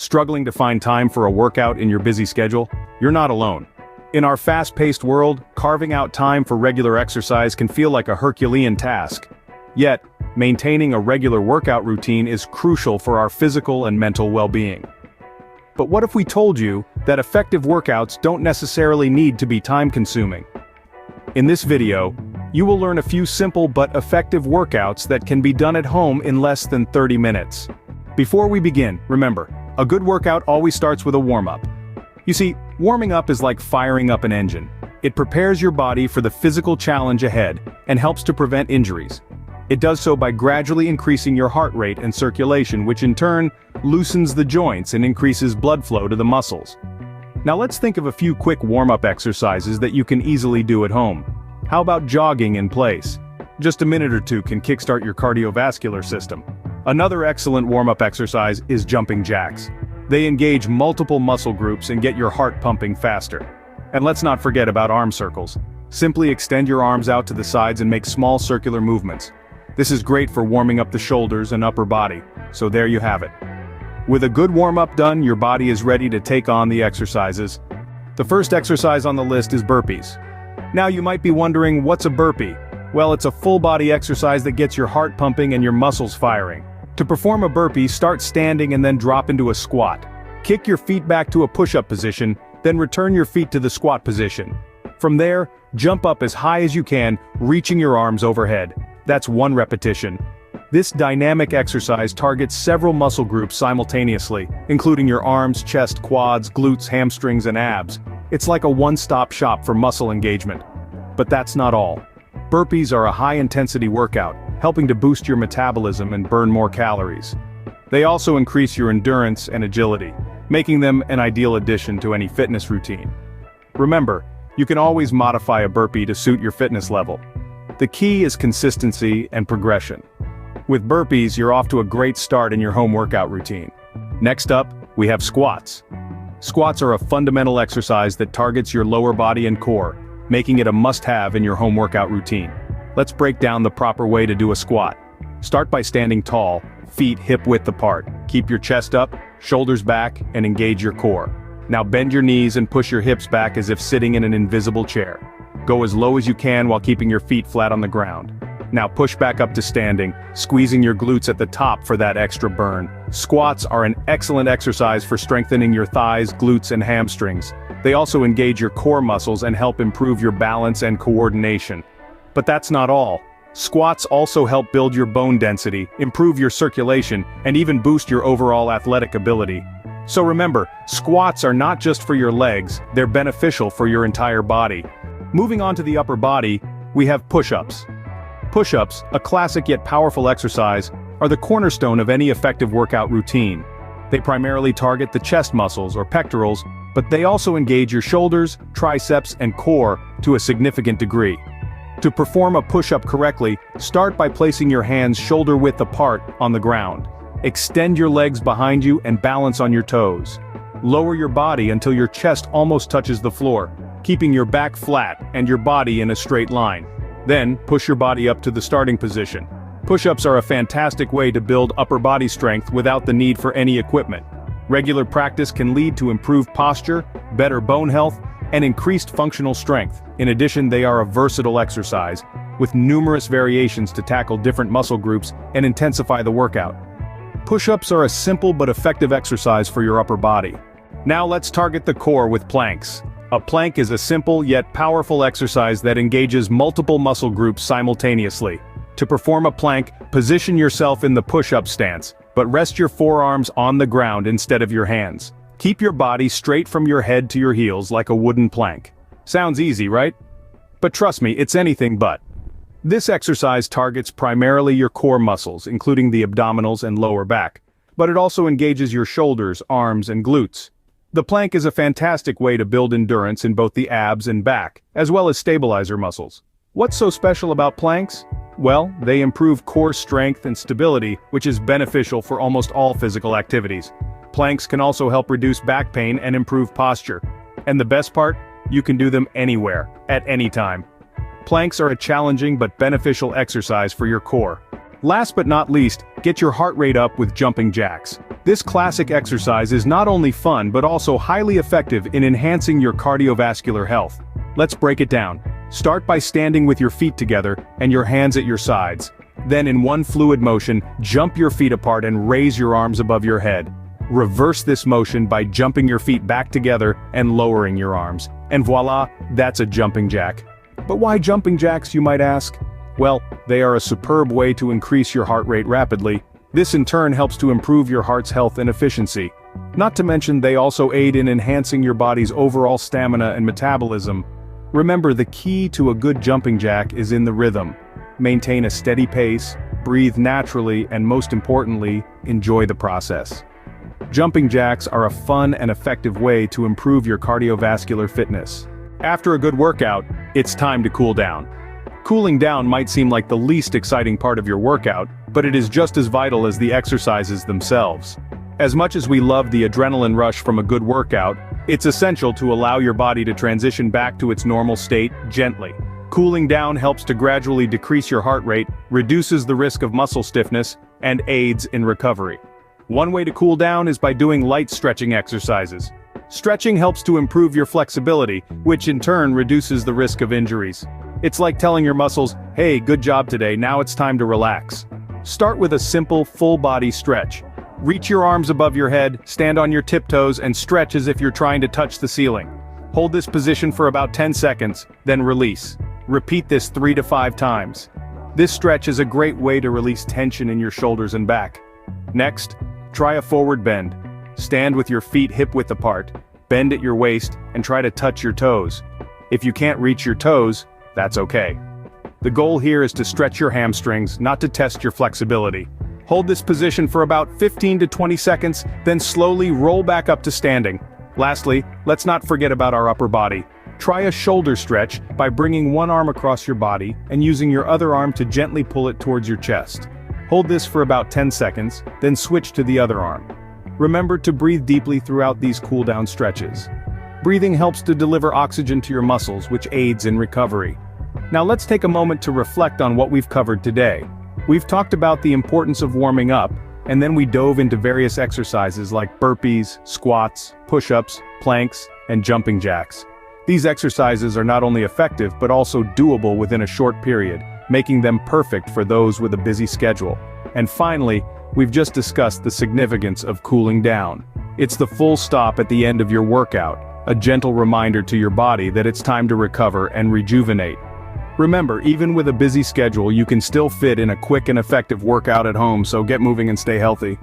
Struggling to find time for a workout in your busy schedule? You're not alone. In our fast-paced world, carving out time for regular exercise can feel like a Herculean task. Yet, maintaining a regular workout routine is crucial for our physical and mental well-being. But what if we told you that effective workouts don't necessarily need to be time-consuming? In this video, you will learn a few simple but effective workouts that can be done at home in less than 30 minutes. Before we begin, remember, a good workout always starts with a warm-up. You see, warming up is like firing up an engine. It prepares your body for the physical challenge ahead and helps to prevent injuries. It does so by gradually increasing your heart rate and circulation, which in turn loosens the joints and increases blood flow to the muscles. Now let's think of a few quick warm-up exercises that you can easily do at home. How about jogging in place? Just a minute or two can kickstart your cardiovascular system. Another excellent warm-up exercise is jumping jacks. They engage multiple muscle groups and get your heart pumping faster. And let's not forget about arm circles. Simply extend your arms out to the sides and make small circular movements. This is great for warming up the shoulders and upper body, so there you have it. With a good warm-up done, your body is ready to take on the exercises. The first exercise on the list is burpees. Now you might be wondering, what's a burpee? Well, it's a full-body exercise that gets your heart pumping and your muscles firing. To perform a burpee, start standing and then drop into a squat. Kick your feet back to a push-up position, then return your feet to the squat position. From there, jump up as high as you can, reaching your arms overhead. That's one repetition. This dynamic exercise targets several muscle groups simultaneously, including your arms, chest, quads, glutes, hamstrings, and abs. It's like a one-stop shop for muscle engagement. But that's not all. Burpees are a high-intensity workout, helping to boost your metabolism and burn more calories. They also increase your endurance and agility, making them an ideal addition to any fitness routine. Remember, you can always modify a burpee to suit your fitness level. The key is consistency and progression. With burpees, you're off to a great start in your home workout routine. Next up, we have squats. Squats are a fundamental exercise that targets your lower body and core, making it a must-have in your home workout routine. Let's break down the proper way to do a squat. Start by standing tall, feet hip-width apart. Keep your chest up, shoulders back, and engage your core. Now bend your knees and push your hips back as if sitting in an invisible chair. Go as low as you can while keeping your feet flat on the ground. Now push back up to standing, squeezing your glutes at the top for that extra burn. Squats are an excellent exercise for strengthening your thighs, glutes, and hamstrings. They also engage your core muscles and help improve your balance and coordination. But that's not all. Squats also help build your bone density, improve your circulation, and even boost your overall athletic ability. So remember, squats are not just for your legs, they're beneficial for your entire body. Moving on to the upper body, we have push-ups. Push-ups, a classic yet powerful exercise, are the cornerstone of any effective workout routine. They primarily target the chest muscles or pectorals, but they also engage your shoulders, triceps, and core to a significant degree. To perform a push-up correctly, start by placing your hands shoulder-width apart on the ground. Extend your legs behind you and balance on your toes. Lower your body until your chest almost touches the floor, keeping your back flat and your body in a straight line. Then, push your body up to the starting position. Push-ups are a fantastic way to build upper body strength without the need for any equipment. Regular practice can lead to improved posture, better bone health, and increased functional strength. In addition, they are a versatile exercise, with numerous variations to tackle different muscle groups and intensify the workout. Push-ups are a simple but effective exercise for your upper body. Now let's target the core with planks. A plank is a simple yet powerful exercise that engages multiple muscle groups simultaneously. To perform a plank, position yourself in the push-up stance, but rest your forearms on the ground instead of your hands. Keep your body straight from your head to your heels like a wooden plank. Sounds easy, right? But trust me, it's anything but. This exercise targets primarily your core muscles, including the abdominals and lower back, but it also engages your shoulders, arms, and glutes. The plank is a fantastic way to build endurance in both the abs and back, as well as stabilizer muscles. What's so special about planks? Well, they improve core strength and stability, which is beneficial for almost all physical activities. Planks can also help reduce back pain and improve posture. And the best part? You can do them anywhere, at any time. Planks are a challenging but beneficial exercise for your core. Last but not least, get your heart rate up with jumping jacks. This classic exercise is not only fun but also highly effective in enhancing your cardiovascular health. Let's break it down. Start by standing with your feet together and your hands at your sides. Then in one fluid motion, jump your feet apart and raise your arms above your head. Reverse this motion by jumping your feet back together and lowering your arms. And voila, that's a jumping jack. But why jumping jacks, you might ask? Well, they are a superb way to increase your heart rate rapidly. This in turn helps to improve your heart's health and efficiency. Not to mention they also aid in enhancing your body's overall stamina and metabolism. Remember, the key to a good jumping jack is in the rhythm. Maintain a steady pace, breathe naturally, and most importantly, enjoy the process. Jumping jacks are a fun and effective way to improve your cardiovascular fitness. After a good workout, it's time to cool down. Cooling down might seem like the least exciting part of your workout, but it is just as vital as the exercises themselves. As much as we love the adrenaline rush from a good workout, it's essential to allow your body to transition back to its normal state gently. Cooling down helps to gradually decrease your heart rate, reduces the risk of muscle stiffness, and aids in recovery. One way to cool down is by doing light stretching exercises. Stretching helps to improve your flexibility, which in turn reduces the risk of injuries. It's like telling your muscles, hey, good job today, now it's time to relax. Start with a simple, full-body stretch. Reach your arms above your head, stand on your tiptoes, and stretch as if you're trying to touch the ceiling. Hold this position for about 10 seconds, then release. Repeat this 3 to 5 times. This stretch is a great way to release tension in your shoulders and back. Next, try a forward bend. Stand with your feet hip-width apart, bend at your waist, and try to touch your toes. If you can't reach your toes, that's okay. The goal here is to stretch your hamstrings, not to test your flexibility. Hold this position for about 15 to 20 seconds, then slowly roll back up to standing. Lastly, let's not forget about our upper body. Try a shoulder stretch by bringing one arm across your body and using your other arm to gently pull it towards your chest. Hold this for about 10 seconds, then switch to the other arm. Remember to breathe deeply throughout these cool-down stretches. Breathing helps to deliver oxygen to your muscles, which aids in recovery. Now let's take a moment to reflect on what we've covered today. We've talked about the importance of warming up, and then we dove into various exercises like burpees, squats, push-ups, planks, and jumping jacks. These exercises are not only effective but also doable within a short period, making them perfect for those with a busy schedule. And finally, we've just discussed the significance of cooling down. It's the full stop at the end of your workout, a gentle reminder to your body that it's time to recover and rejuvenate. Remember, even with a busy schedule, you can still fit in a quick and effective workout at home, so get moving and stay healthy.